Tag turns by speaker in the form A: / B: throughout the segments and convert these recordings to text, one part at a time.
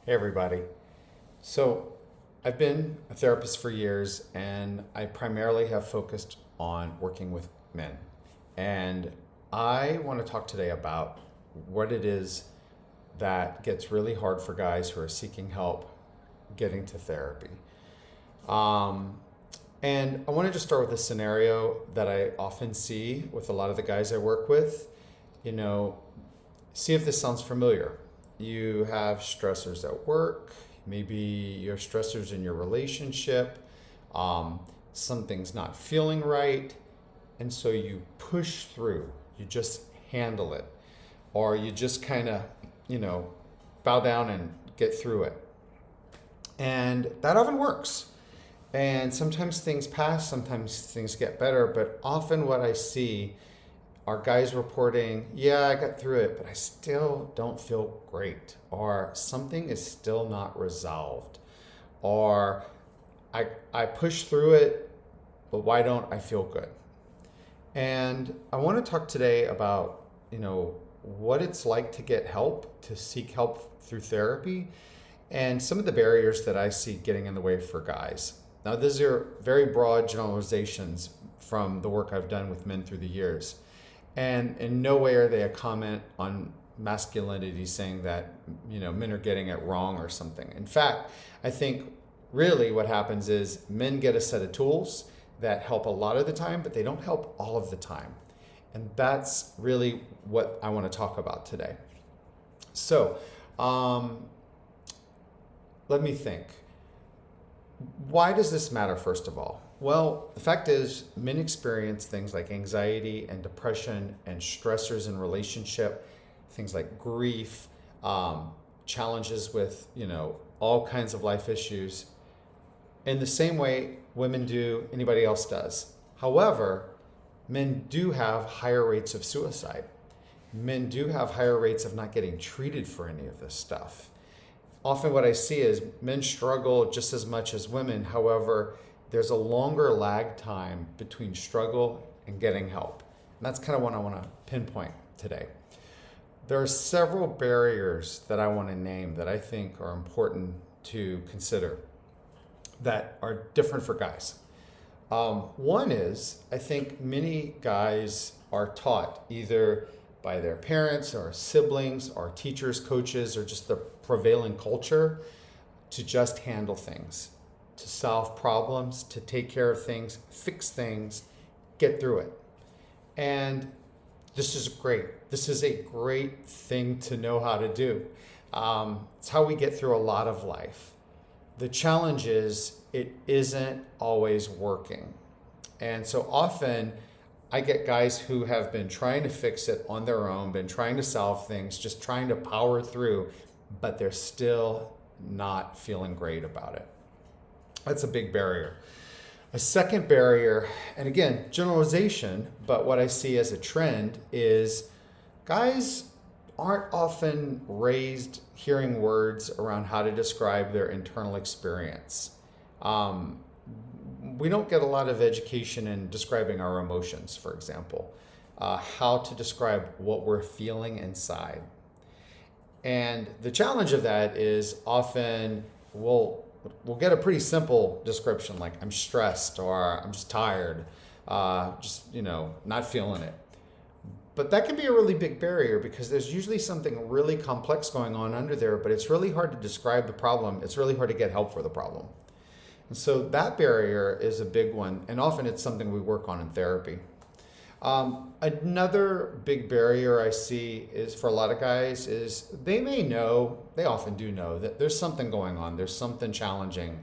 A: Hey, everybody. So, I've been a therapist for years and I primarily have focused on working with men. And I want to talk today about what it is that gets really hard for guys who are seeking help getting to therapy. Um, and I want to just start with a scenario that I often see with a lot of the guys I work with. You know, see if this sounds familiar. You have stressors at work, maybe you have stressors in your relationship, um, something's not feeling right, and so you push through, you just handle it, or you just kind of, you know, bow down and get through it. And that often works. And sometimes things pass, sometimes things get better, but often what I see are guys reporting, yeah, I got through it, but I still don't feel great, or something is still not resolved, or I push through it, but why don't I feel good? And I want to talk today about, what it's like to get help, to seek help through therapy, and some of the barriers that I see getting in the way for guys. Now, these are very broad generalizations from the work I've done with men through the years. And in no way are they a comment on masculinity saying that, men are getting it wrong or something. In fact, I think really what happens is men get a set of tools that help a lot of the time, but they don't help all of the time. And that's really what I want to talk about today. So, um, let me think. Why does this matter, first of all? Well, the fact is, men experience things like anxiety and depression and stressors in relationship, things like grief, challenges with, all kinds of life issues in the same way women do, anybody else does. However, men do have higher rates of suicide. Men do have higher rates of not getting treated for any of this stuff. Often what I see is men struggle just as much as women. However, there's a longer lag time between struggle and getting help. And that's kind of what I want to pinpoint today. There are several barriers that I want to name that I think are important to consider that are different for guys. One is, I think many guys are taught either by their parents or siblings or teachers, coaches, or just the prevailing culture to just handle things, to solve problems, to take care of things, fix things, get through it. And this is great. This is a great thing to know how to do. It's how we get through a lot of life. The challenge is it isn't always working. And so often I get guys who have been trying to fix it on their own, been trying to solve things, just trying to power through, but they're still not feeling great about it. That's a big barrier. A second barrier, and again, generalization, but what I see as a trend is guys aren't often raised hearing words around how to describe their internal experience. We don't get a lot of education in describing our emotions, for example, how to describe what we're feeling inside. And the challenge of that is often we'll get a pretty simple description like I'm stressed or I'm just tired, not feeling it. But that can be a really big barrier because there's usually something really complex going on under there, but it's really hard to describe the problem. It's really hard to get help for the problem. And so that barrier is a big one, and often it's something we work on in therapy. Another big barrier I see is for a lot of guys is they often do know that there's something going on, there's something challenging,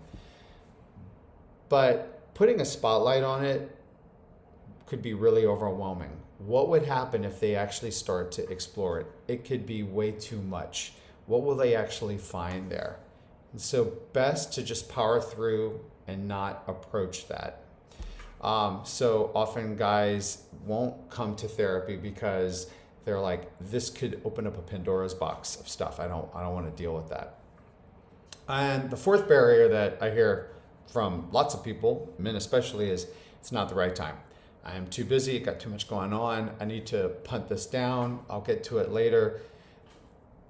A: but putting a spotlight on it could be really overwhelming. What would happen if they actually start to explore it? It could be way too much. What will they actually find there? And so best to just power through and not approach that. So often guys won't come to therapy because they're like, this could open up a Pandora's box of stuff. I don't want to deal with that. And the fourth barrier that I hear from lots of people, men especially, is it's not the right time. I am too busy, got too much going on. I need to punt this down. I'll get to it later.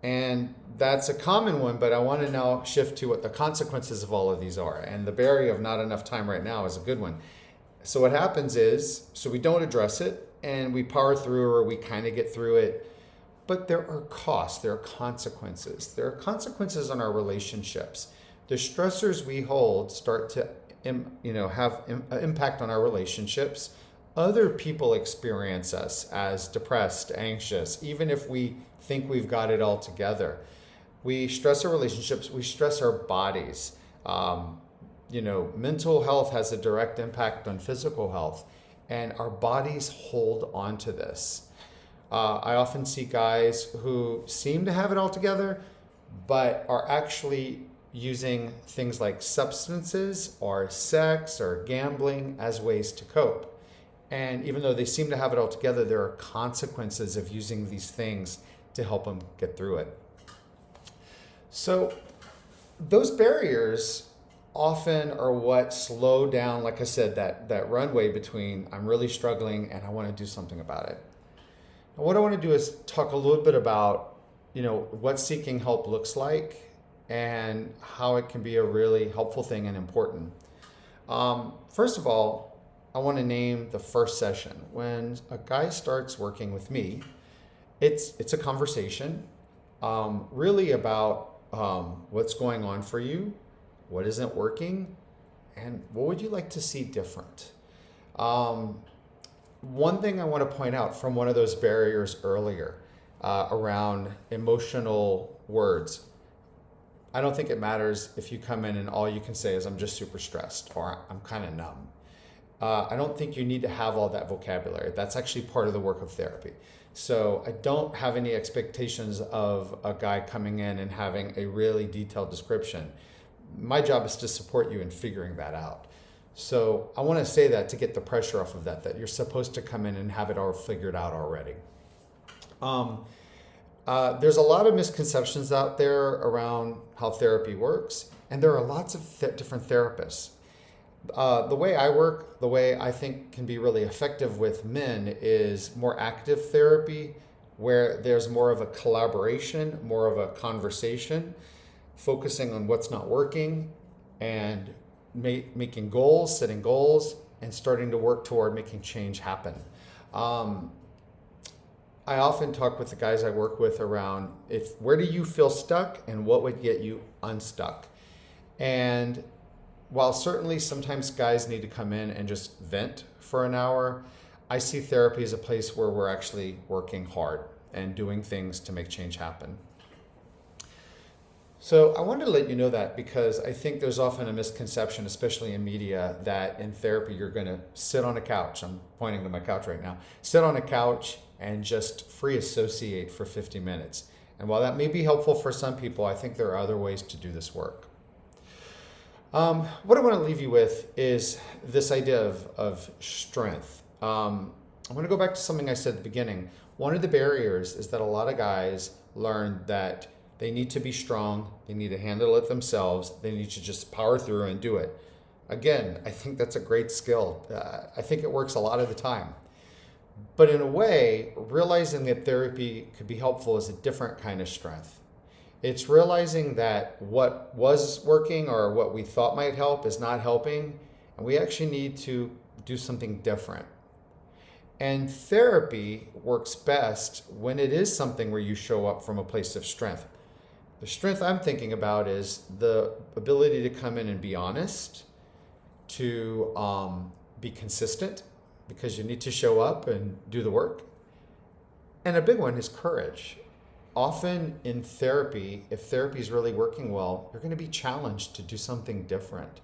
A: And that's a common one, but I want to now shift to what the consequences of all of these are. And the barrier of not enough time right now is a good one. So what happens is, so we don't address it and we power through, or we kind of get through it. But there are costs, there are consequences. There are consequences on our relationships. The stressors we hold start to have impact on our relationships. Other people experience us as depressed, anxious, even if we think we've got it all together. We stress our relationships, we stress our bodies. Mental health has a direct impact on physical health, and our bodies hold on to this. I often see guys who seem to have it all together, but are actually using things like substances or sex or gambling as ways to cope. And even though they seem to have it all together, there are consequences of using these things to help them get through it. So those barriers often are what slow down, like I said, that runway between I'm really struggling and I want to do something about it. And what I want to do is talk a little bit about, what seeking help looks like and how it can be a really helpful thing and important. First of all, I want to name the first session. When a guy starts working with me, it's a conversation really about what's going on for you, what isn't working, and what would you like to see different. One thing I want to point out from one of those barriers earlier around emotional words. I don't think it matters if you come in and all you can say is I'm just super stressed or I'm kind of numb. I don't think you need to have all that vocabulary. That's actually part of the work of therapy. So I don't have any expectations of a guy coming in and having a really detailed description. My job is to support you in figuring that out. So I want to say that to get the pressure off of that you're supposed to come in and have it all figured out already. There's a lot of misconceptions out there around how therapy works, and there are lots of different therapists. The way I work, the way I think can be really effective with men is more active therapy, where there's more of a collaboration, more of a conversation, focusing on what's not working and making goals, setting goals, and starting to work toward making change happen. I often talk with the guys I work with around where do you feel stuck and what would get you unstuck? And while certainly sometimes guys need to come in and just vent for an hour, I see therapy as a place where we're actually working hard and doing things to make change happen. So I wanted to let you know that because I think there's often a misconception, especially in media, that in therapy you're going to sit on a couch. I'm pointing to my couch right now. Sit on a couch and just free associate for 50 minutes. And while that may be helpful for some people, I think there are other ways to do this work. What I want to leave you with is this idea of strength. I want to go back to something I said at the beginning. One of the barriers is that a lot of guys learn that they need to be strong, they need to handle it themselves, they need to just power through and do it. Again, I think that's a great skill. I think it works a lot of the time. But in a way, realizing that therapy could be helpful is a different kind of strength. It's realizing that what was working or what we thought might help is not helping, and we actually need to do something different. And therapy works best when it is something where you show up from a place of strength. The strength I'm thinking about is the ability to come in and be honest, to be consistent, because you need to show up and do the work. And a big one is courage. Often in therapy, if therapy is really working well, you're going to be challenged to do something different,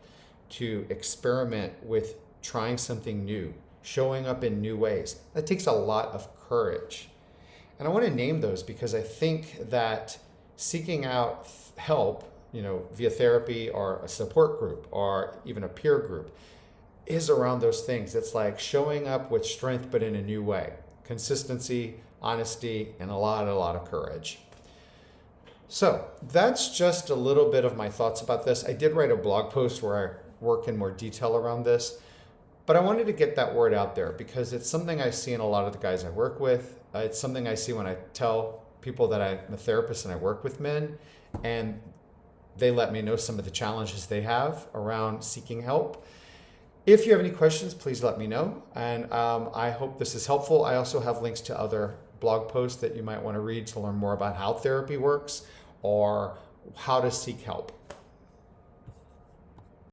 A: to experiment with trying something new, showing up in new ways. That takes a lot of courage. And I want to name those because I think that seeking out help, via therapy or a support group or even a peer group is around those things. It's like showing up with strength, but in a new way. Consistency, honesty, and a lot of courage. So that's just a little bit of my thoughts about this. I did write a blog post where I work in more detail around this, but I wanted to get that word out there because it's something I see in a lot of the guys I work with. It's something I see when I tell people that I'm a therapist and I work with men, and they let me know some of the challenges they have around seeking help. If you have any questions, please let me know. And I hope this is helpful. I also have links to other blog posts that you might want to read to learn more about how therapy works or how to seek help.